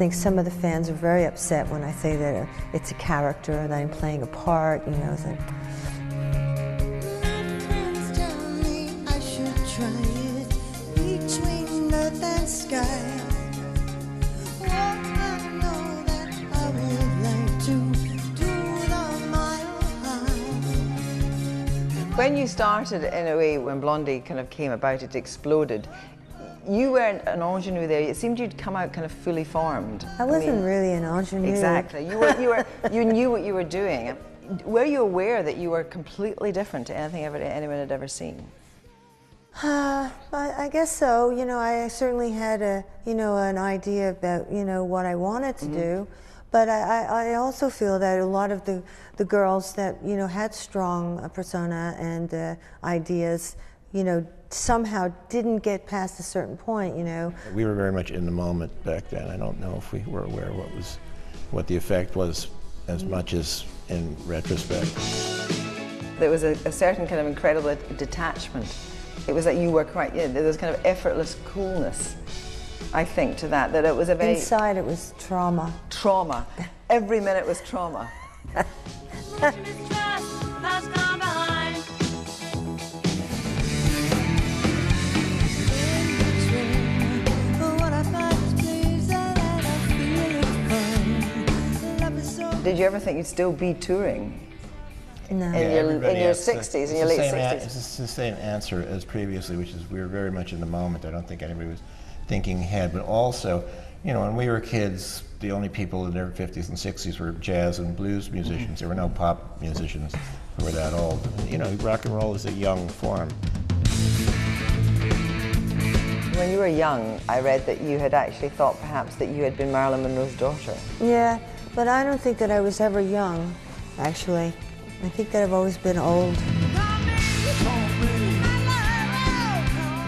think some of the fans are very upset when I say that it's a character and I'm playing a part, you know. So. Friends tell me I should try it between earth and sky. Oh, I know that I would like to do the mile high. When you started, in a way, when Blondie kind of came about, it exploded. You weren't an ingenue there. It seemed you'd come out kind of fully formed. I wasn't really an ingenue. Exactly. You knew what you were doing. Were you aware that you were completely different to anything anyone had ever seen? I guess so. You know, I certainly had an idea about, what I wanted to do. But I also feel that a lot of the girls that, had strong persona and ideas, somehow didn't get past a certain point, We were very much in the moment back then. I don't know if we were aware of what the effect was as much as in retrospect. There was a certain kind of incredible detachment. It was like you were quite, there was kind of effortless coolness, I think, to that it was a very... Inside it was trauma. Trauma. Every minute was trauma. Did you ever think you'd still be touring? No. In your 60s, in your late 60s? It's the same answer as previously, which is we were very much in the moment. I don't think anybody was thinking ahead. But also, when we were kids, the only people in their 50s and 60s were jazz and blues musicians. There were no pop musicians who were that old. Rock and roll is a young form. When you were young, I read that you had actually thought perhaps that you had been Marilyn Monroe's daughter. Yeah, but I don't think that I was ever young, actually. I think that I've always been old.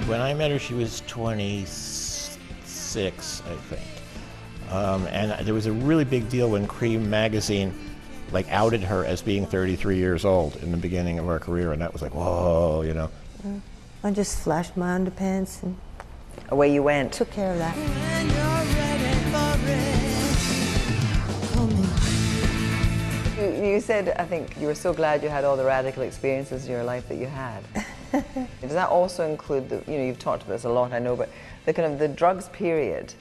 When I met her, she was 26, I think. And there was a really big deal when Cream magazine outed her as being 33 years old in the beginning of her career, and that was like, whoa, I just flashed my underpants and away you went. Took care of that. When you're ready for it, call me. You said, I think, you were so glad you had all the radical experiences in your life that you had. Does that also include you've talked about this a lot, I know, but the kind of the drugs period?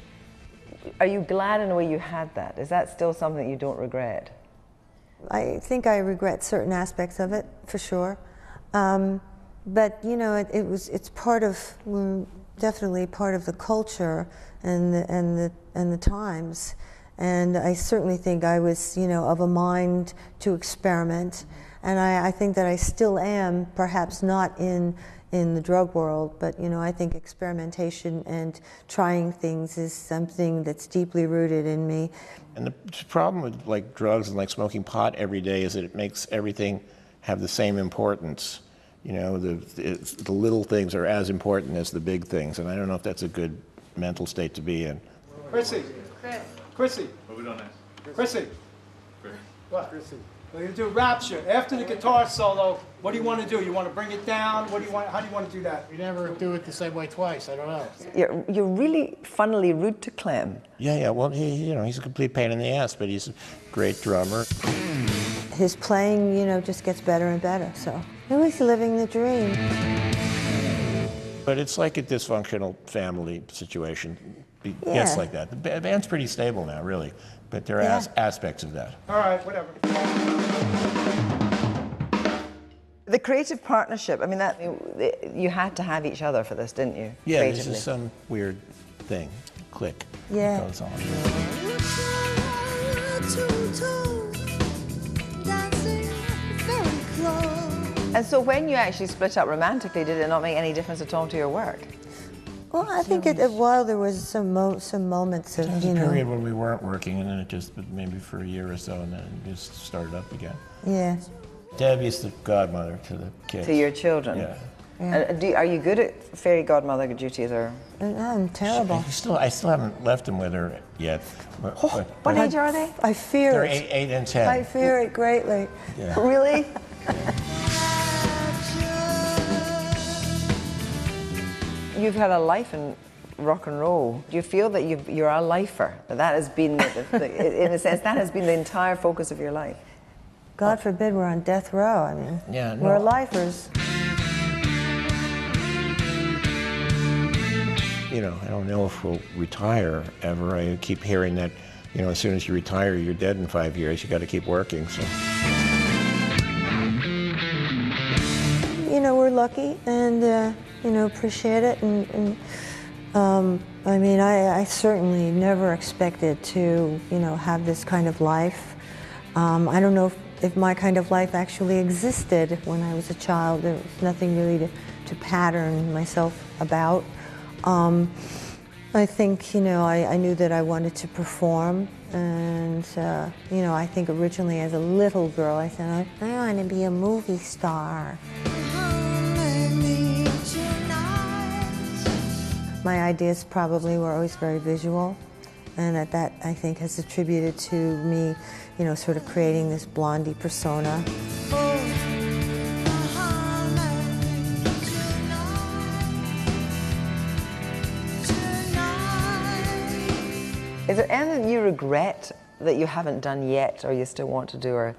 Are you glad in a way you had that? Is that still something you don't regret? I think I regret certain aspects of it, for sure. But it's part of, definitely part of the culture and the times. And I certainly think I was, of a mind to experiment. And I think that I still am, perhaps not in the drug world, but I think experimentation and trying things is something that's deeply rooted in me. And the problem with drugs and smoking pot every day is that it makes everything have the same importance. The little things are as important as the big things, and I don't know if that's a good mental state to be in. Chrissy. Chrissy. What we doing next? Chrissy. Chris. What? Chrissy. We're going to do Rapture. After the guitar solo, what do you want to do? You want to bring it down? How do you want to do that? You never do it the same way twice. I don't know. You're really funnily rude to Clem. Yeah. Well, he's a complete pain in the ass, but he's a great drummer. His playing, just gets better and better. So he's living the dream. But it's like a dysfunctional family situation. Yes, like that. The band's pretty stable now, really. But there are aspects of that. All right, whatever. The creative partnership, I mean, you had to have each other for this, didn't you? Yeah, this is some weird thing. Click. Yeah. Goes on. And so when you actually split up romantically, did it not make any difference at all to your work? Well, I think while there was some moments of, There was a period when we weren't working, and then it just, maybe for a year or so, and then it just started up again. Yeah. Debbie's the godmother to the kids. To your children? Yeah. And are you good at fairy godmother duties, or? I'm terrible. I still haven't left them with her yet. What age are they? I fear They're it. 8 and 10. I fear it greatly. Yeah. Really? You've had a life in rock and roll. Do you feel that you're a lifer? That has been, in a sense, that has been the entire focus of your life? God forbid we're on death row. I mean, Yeah, no. we're lifers. You know, I don't know if we'll retire ever. I keep hearing that, you know, as soon as you retire, you're dead in 5 years. You got to keep working. So, You know, we're lucky and, you know, appreciate it. I mean, I certainly never expected to, you know, have this kind of life. I don't know if my kind of life actually existed when I was a child. There was nothing really to pattern myself about. I think, you know, I knew that I wanted to perform, and, you know, I think originally as a little girl I said, I want to be a movie star. My ideas probably were always very visual, and that I think has attributed to me, you know, sort of creating this Blondie persona. Is there anything you regret that you haven't done yet, or you still want to do, or,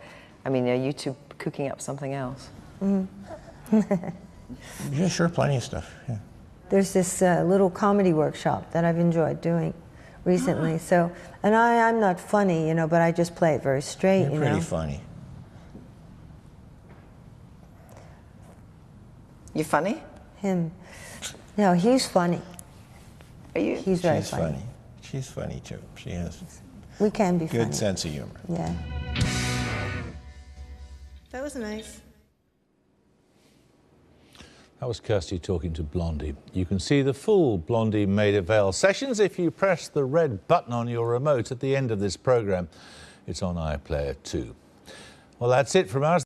I mean, are you two cooking up something else? yeah, sure, plenty of stuff. Yeah. There's this little comedy workshop that I've enjoyed doing recently. So, and I'm not funny, you know, but I just play it very straight, You're you pretty know. funny. You funny? Him. No, he's funny. Are you? He's very She's funny. funny. She's funny too. She has We can be good funny. sense of humor. Yeah. That was nice. That was Kirsty talking to Blondie. You can see the full Blondie Maida Vale sessions if you press the red button on your remote at the end of this programme. It's on iPlayer 2. Well, that's it from us.